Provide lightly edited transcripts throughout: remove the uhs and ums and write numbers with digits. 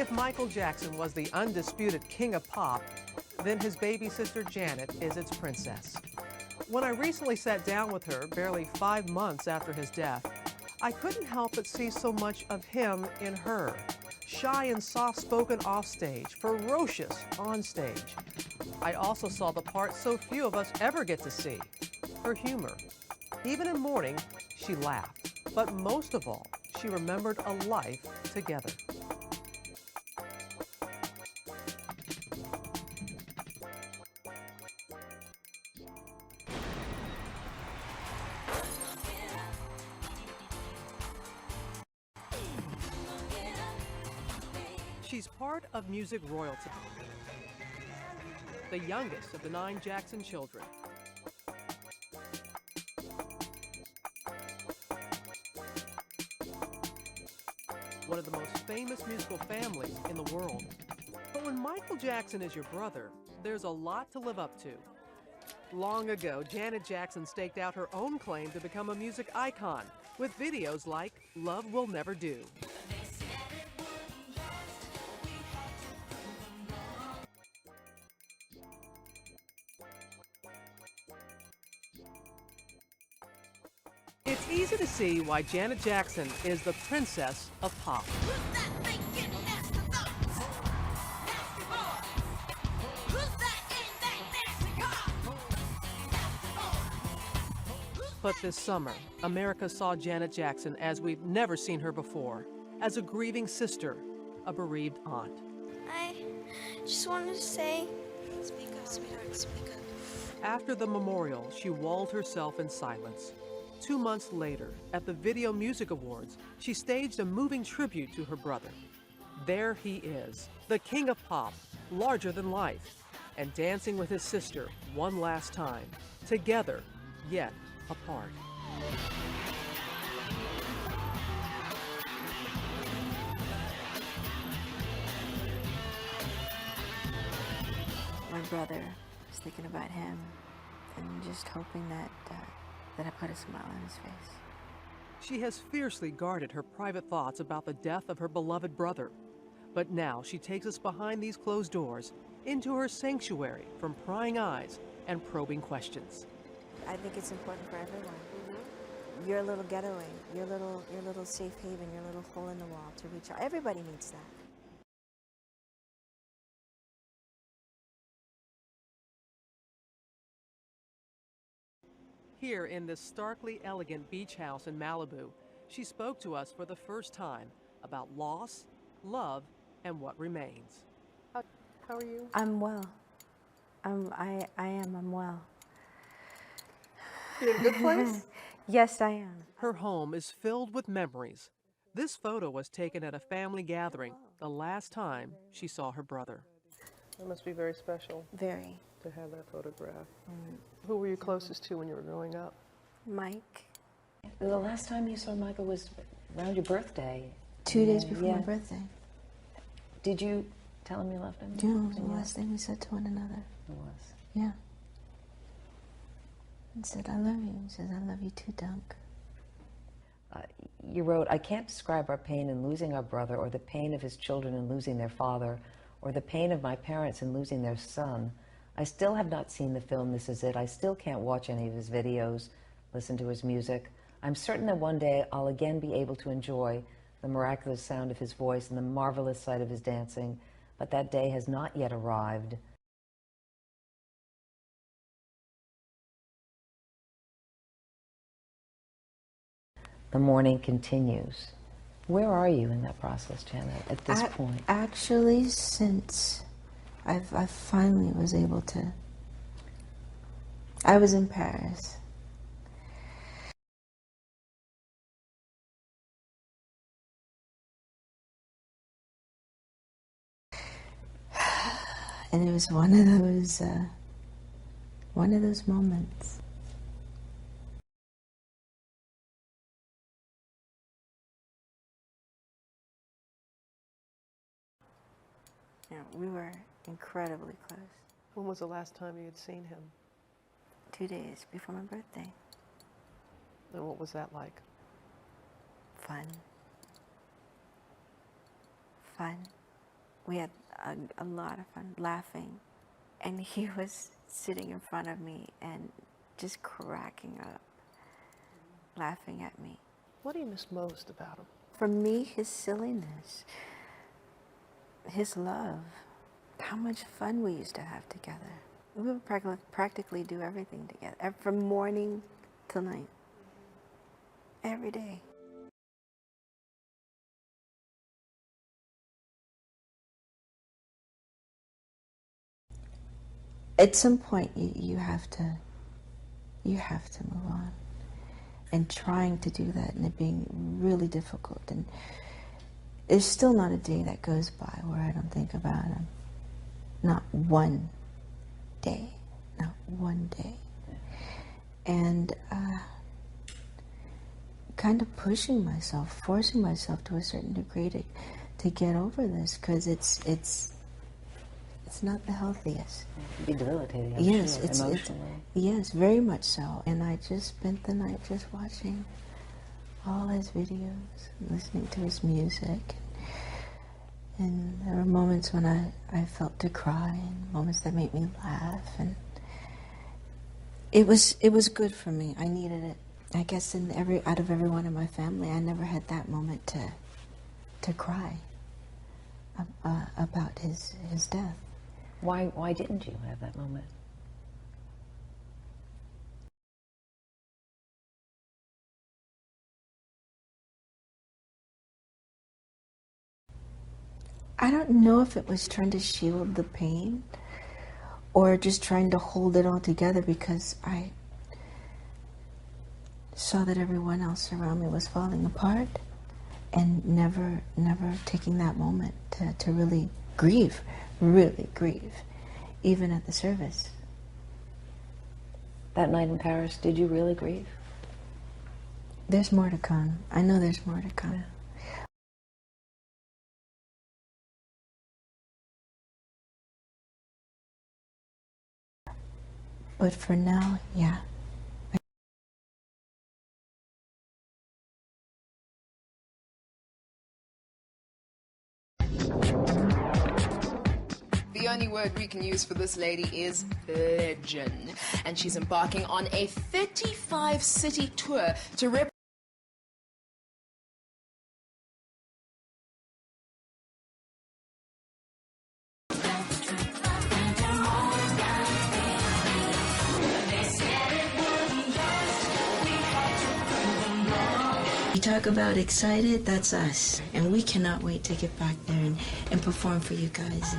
If Michael Jackson was the undisputed king of pop, then his baby sister Janet is its princess. When I recently sat down with her, barely 5 months after his death, I couldn't help but see so much of him in her. Shy and soft-spoken offstage, ferocious onstage. I also saw the part so few of us ever get to see, her humor. Even in mourning, she laughed. But most of all, she remembered a life together. She's part of music royalty, the youngest of the 9 Jackson children. One of the most famous musical families in the world. But when Michael Jackson is your brother, there's a lot to live up to. Long ago, Janet Jackson staked out her own claim to become a music icon with videos like Love Will Never Do. It's easy to see why Janet Jackson is the princess of pop. But this summer, America saw Janet Jackson as we've never seen her before, as a grieving sister, a bereaved aunt. I just wanted to say, speak up, sweetheart, speak up. After the memorial, she walled herself in silence. 2 months later, at the Video Music Awards, she staged a moving tribute to her brother. There he is, the king of pop, larger than life, and dancing with his sister one last time, together, yet apart. My brother, was thinking about him and just hoping that I put a smile on his face. She has fiercely guarded her private thoughts about the death of her beloved brother. But now she takes us behind these closed doors into her sanctuary from prying eyes and probing questions. I think it's important for everyone. Your little getaway, your little safe haven, your little hole in the wall to reach out. Everybody needs that. Here in this starkly elegant beach house in Malibu, she spoke to us for the first time about loss, love, and what remains. How are you? I'm well. I'm well. You in a good place? Yes, I am. Her home is filled with memories. This photo was taken at a family gathering the last time she saw her brother. It must be very special. Very. To have that photograph. Who were you closest to when you were growing up? Mike. The last time you saw Michael was around your birthday. 2 days before my birthday. Did you tell him you loved him? No, it was the last thing we said to one another. It was. Yeah. And said, I love you. He says, I love you too, Dunk. You wrote, I can't describe our pain in losing our brother, or the pain of his children in losing their father, or the pain of my parents in losing their son. I still have not seen the film This Is It. I still can't watch any of his videos, listen to his music. I'm certain that one day I'll again be able to enjoy the miraculous sound of his voice and the marvelous sight of his dancing, but that day has not yet arrived. The mourning continues. Where are you in that process, Janet, at this point? Actually, since I finally was able to, I was in Paris. And it was one of those moments. Yeah, we were incredibly close. When was the last time you had seen him? 2 days before my birthday. And what was that like? Fun. Fun. We had a lot of fun laughing. And he was sitting in front of me and just cracking up, laughing at me. What do you miss most about him? For me, his silliness, his love, how much fun we used to have together. We would practically do everything together, from morning till night, every day. At some point, you have to move on. And trying to do that, and it being really difficult. And there's still not a day that goes by where I don't think about him. Not one day. Not one day. And kind of pushing myself, forcing myself to a certain degree to get over this, because it's not the healthiest. It can be debilitating, I'm yes, sure, emotionally. Yes, very much so. And I just spent the night just watching all his videos, listening to his music. And there were moments when I felt to cry, and moments that made me laugh. And it was good for me. I needed it. I guess out of everyone in my family, I never had that moment to cry about his death. Why didn't you have that moment? I don't know if it was trying to shield the pain or just trying to hold it all together, because I saw that everyone else around me was falling apart, and never taking that moment to really grieve, even at the service. That night in Paris, did you really grieve? There's more to come. I know there's more to come. Yeah. But for now, yeah. The only word we can use for this lady is legend. And she's embarking on a 35-city tour to You talk about excited, that's us. And we cannot wait to get back there and perform for you guys.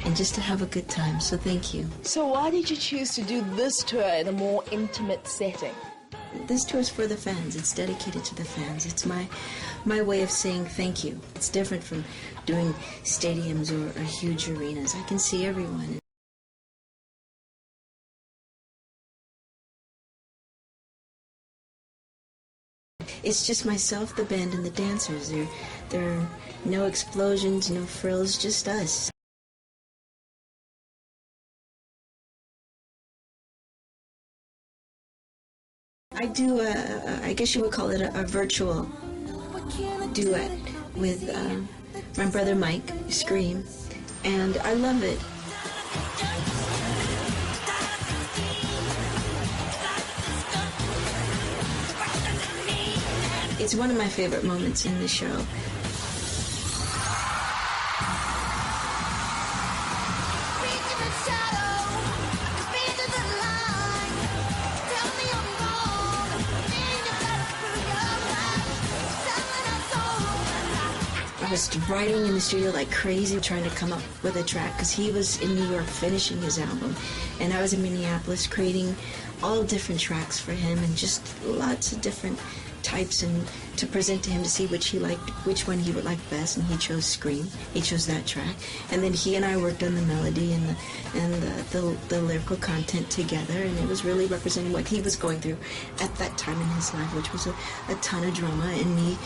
And just to have a good time, so thank you. So why did you choose to do this tour in a more intimate setting? This tour is for the fans. It's dedicated to the fans. It's my way of saying thank you. It's different from doing stadiums or huge arenas. I can see everyone. It's just myself, the band, and the dancers. There are no explosions, no frills, just us. I do, I guess you would call it a virtual duet with my brother Mike, Scream, and I love it. It's one of my favorite moments in the show. I was writing in the studio like crazy, trying to come up with a track, because he was in New York finishing his album, and I was in Minneapolis creating all different tracks for him, and just lots of different types, and to present to him to see which he liked, which one he would like best, and he chose Scream. He chose that track, and then he and I worked on the melody and the lyrical content together, and it was really representing what he was going through at that time in his life, which was a ton of drama, and me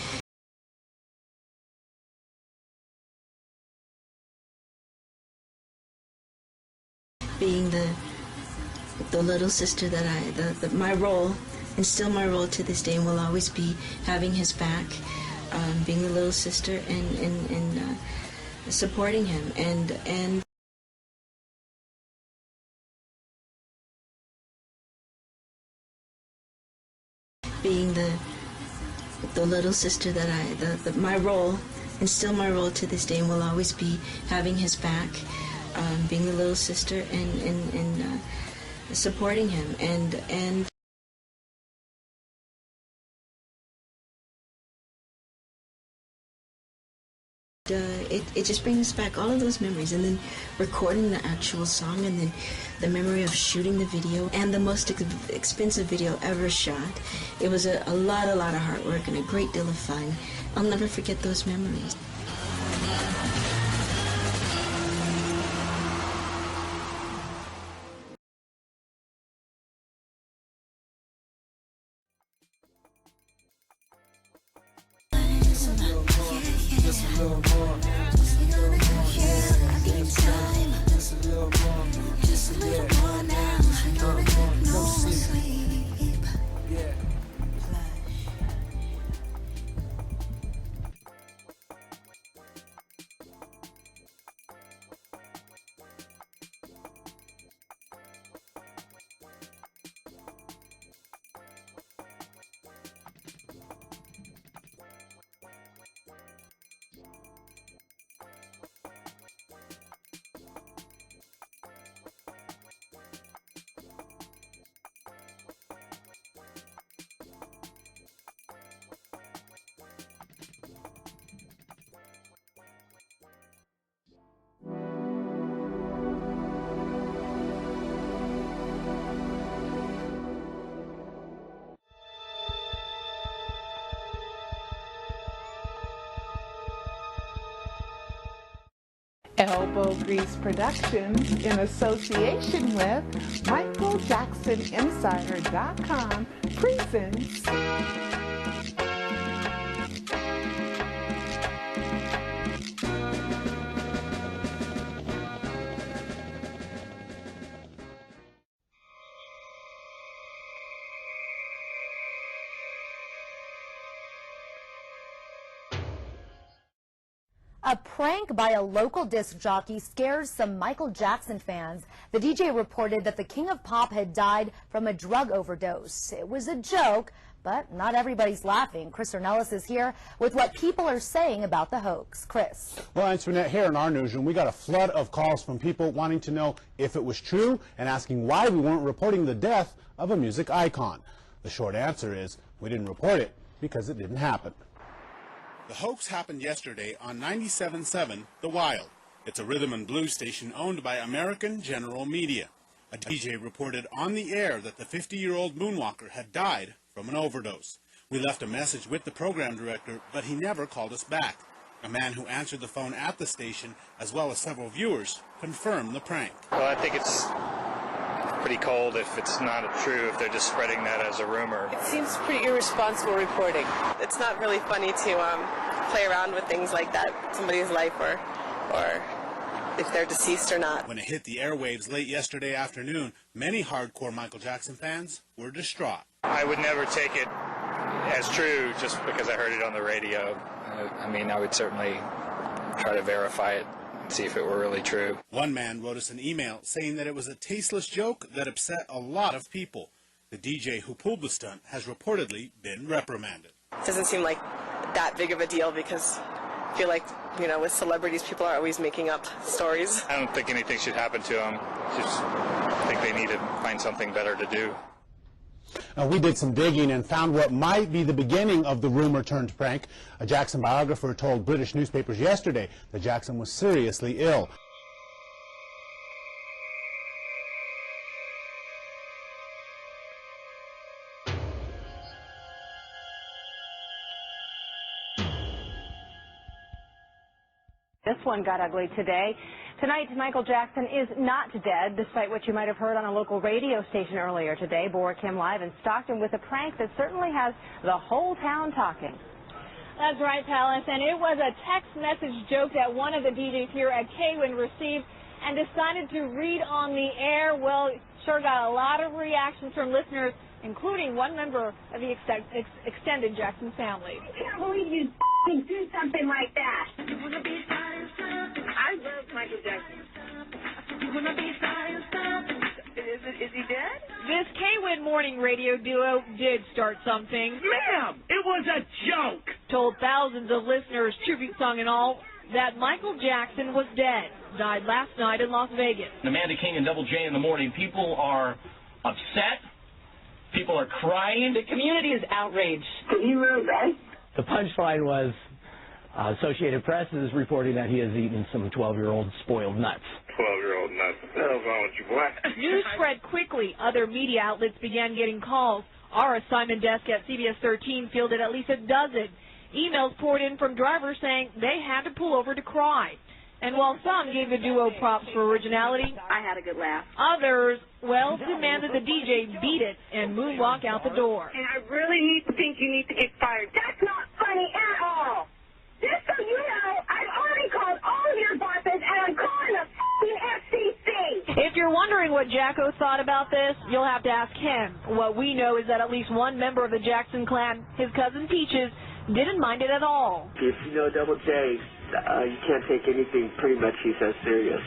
being the little sister that my role and still my role to this day, and will always be having his back, being the little sister, and supporting him, and being the little sister that my role, and still my role to this day, and will always be having his back, being the little sister, and supporting him, and it just brings back all of those memories, and then recording the actual song, and then the memory of shooting the video, and the most expensive video ever shot. It was a lot of hard work and a great deal of fun. I'll never forget those memories. Elbow Grease Productions, in association with MichaelJacksonInsider.com, presents A prank by a local disc jockey scares some Michael Jackson fans. The DJ reported that the King of Pop had died from a drug overdose. It was a joke, but not everybody's laughing. Chris Ornelas is here with what people are saying about the hoax. Chris. Well, Antoinette, here in our newsroom, we got a flood of calls from people wanting to know if it was true and asking why we weren't reporting the death of a music icon. The short answer is we didn't report it because it didn't happen. The hoax happened yesterday on 97.7 The Wild. It's a rhythm and blues station owned by American General Media. A DJ reported on the air that the 50-year-old moonwalker had died from an overdose. We left a message with the program director, but he never called us back. A man who answered the phone at the station, as well as several viewers, confirmed the prank. Well, I think it's pretty cold if it's not true, if they're just spreading that as a rumor. It seems pretty irresponsible reporting. It's not really funny to play around with things like that, somebody's life, or if they're deceased or not. When it hit the airwaves late yesterday afternoon, many hardcore Michael Jackson fans were distraught. I would never take it as true just because I heard it on the radio. I mean, I would certainly try to verify it, see if it were really true. One man wrote us an email saying that it was a tasteless joke that upset a lot of people. The DJ who pulled the stunt has reportedly been reprimanded. It doesn't seem like that big of a deal because I feel like, you know, with celebrities, people are always making up stories. I don't think anything should happen to them. Just think they need to find something better to do. We did some digging and found what might be the beginning of the rumor turned prank. A Jackson biographer told British newspapers yesterday that Jackson was seriously ill. This one got ugly today. Tonight, Michael Jackson is not dead, despite what you might have heard on a local radio station earlier today. Bora Kim live in Stockton with a prank that certainly has the whole town talking. That's right, Palace, and it was a text message joke that one of the DJs here at K-Win received. and decided to read on the air. Well, sure got a lot of reactions from listeners, including one member of the extended Jackson family. I can't believe you do something like that. I love Michael Jackson. Is he dead? This K-Win morning radio duo did start something. Ma'am, it was a joke. Told thousands of listeners, tribute song and all, that Michael Jackson was dead. Died last night in Las Vegas. Amanda King and Double J in the morning. People are upset. People are crying. The community is outraged. Did he really die? The punchline was Associated Press is reporting that he has eaten some 12-year-old spoiled nuts. 12-year-old nuts. What the hell's wrong with you, boy? News spread quickly. Other media outlets began getting calls. Our assignment desk at CBS 13 fielded at least a dozen. Emails poured in from drivers saying they had to pull over to cry. And while some gave the duo props for originality, I had a good laugh. Others, well, demanded the DJ beat it and moonwalk out the door. And I really think you need to get fired. That's not funny at all. Just so you know, I've already called all of your bosses, and I'm calling the f***ing FCC. If you're wondering what Jacko thought about this, you'll have to ask him. What we know is that at least one member of the Jackson clan, his cousin Peaches, didn't mind it at all. If you know Double J, you can't take anything pretty much he says serious.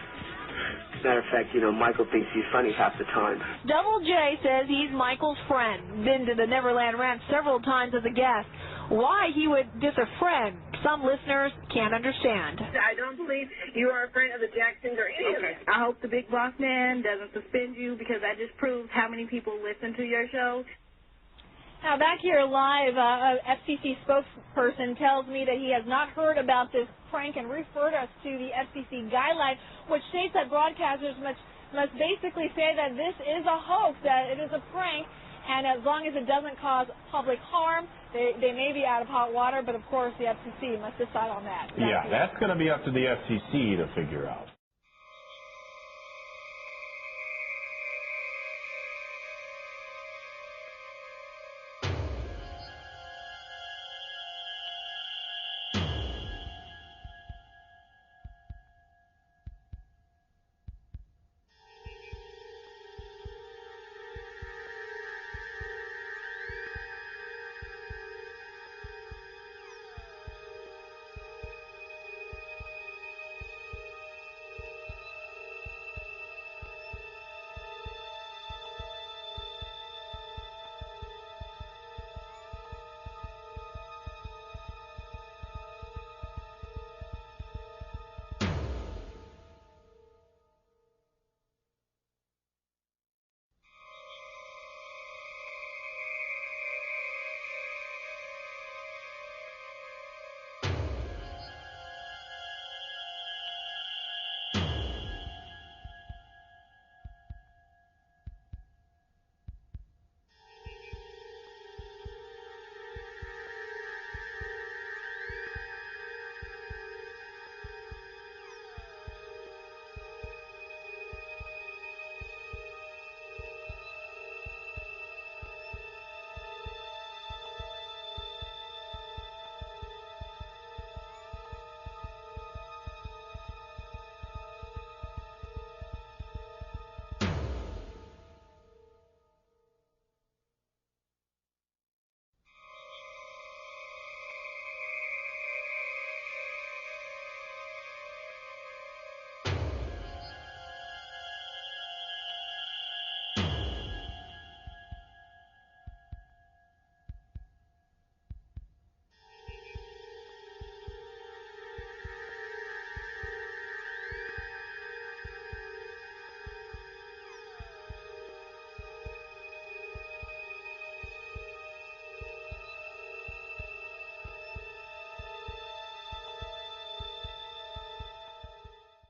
Matter of fact, you know, Michael thinks he's funny half the time. Double J says he's Michael's friend. Been to the Neverland Ranch several times as a guest. Why he would diss a friend, some listeners can't understand. I don't believe you are a friend of the Jacksons or any of them. I hope the big boss man doesn't suspend you, because that just proves how many people listen to your show. Now, back here live, a FCC spokesperson tells me that he has not heard about this prank and referred us to the FCC guideline, which states that broadcasters must basically say that this is a hoax, that it is a prank, and as long as it doesn't cause public harm, they may be out of hot water, but of course the FCC must decide on that. Yeah, that's going to be up to the FCC to figure out.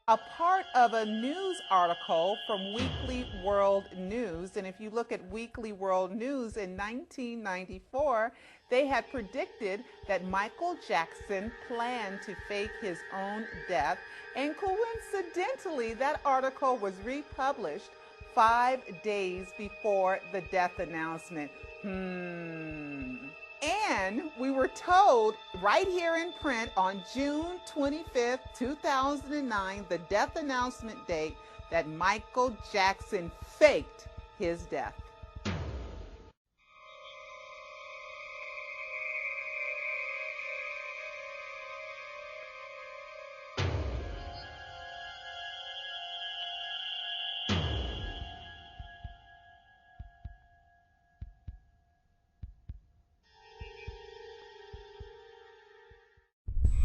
A part of a news article from Weekly World News, and if you look at Weekly World News in 1994, they had predicted that Michael Jackson planned to fake his own death, and coincidentally that article was republished 5 days before the death announcement. And then we were told right here in print on June 25th, 2009, the death announcement date, that Michael Jackson faked his death.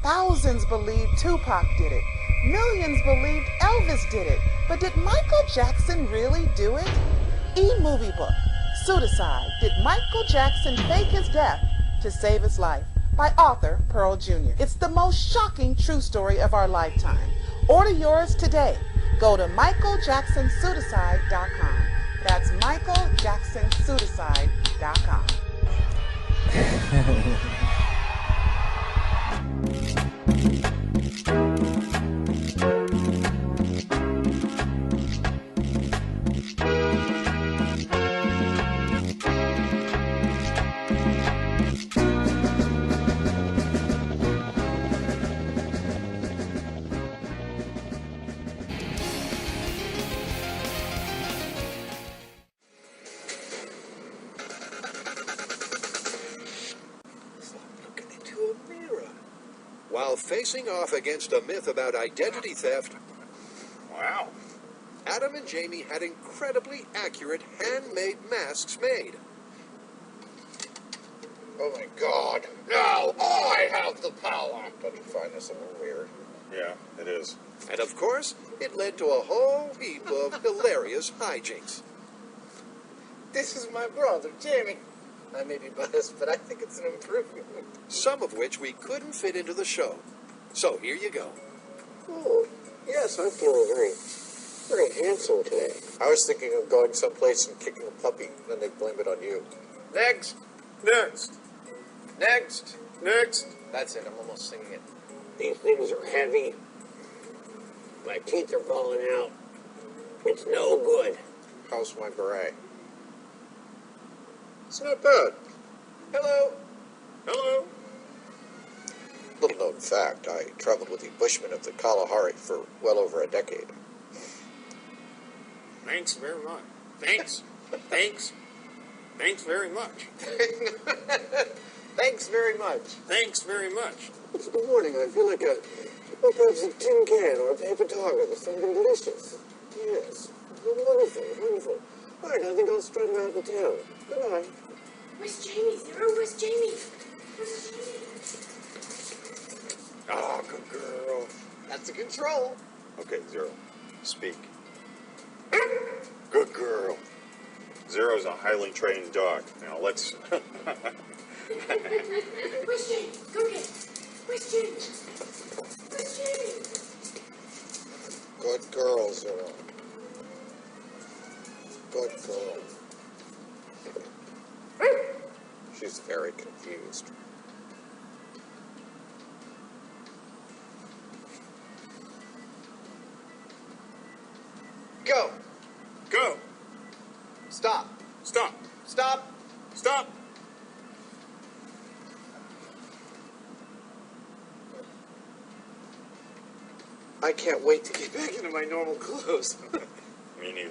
Thousands believed Tupac did it. Millions believed Elvis did it. But did Michael Jackson really do it? E-movie book, Pseudocide, Did Michael Jackson Fake His Death to Save His Life? By author Pearl Jr. It's the most shocking true story of our lifetime. Order yours today. Go to michaeljacksonpseudocide.com. That's michaeljacksonpseudocide.com. While facing off against a myth about identity theft, Wow. Adam and Jamie had incredibly accurate handmade masks made. Oh my God. Now I have the power. Don't you find this a little weird? Yeah, it is. And of course, it led to a whole heap of hilarious hijinks. This is my brother, Jamie. I may be biased, but I think it's an improvement. Some of which we couldn't fit into the show. So here you go. Oh, yes, I'm feeling very handsome today. I was thinking of going someplace and kicking a puppy, then they'd blame it on you. Next. Next. Next. Next. That's it, I'm almost singing it. These things are heavy. My teeth are falling out. It's no good. How's my beret? It's not bad. Hello. Hello. Little known fact, I traveled with the Bushmen of the Kalahari for well over a decade. Thanks very much. Thanks. Thanks. Thanks very much. Thanks very much. Thanks very much. It's good morning. I feel like perhaps a tin can or a paper towel with something delicious. Yes. Wonderful, wonderful. All right, I think I'll strut around the town. Goodbye. Where's Jamie, Zero? Where's Jamie? Where's Jamie? Ah, good girl. That's the control. Okay, Zero. Speak. Good girl. Zero's a highly trained dog. Now let's... Where's Jamie? Go get him. Where's Jamie? Where's Jamie? Good girl, Zero. Good girl. She's very confused. Go. Go. Stop. Stop. Stop. Stop. I can't wait to get back into my normal clothes. Me neither.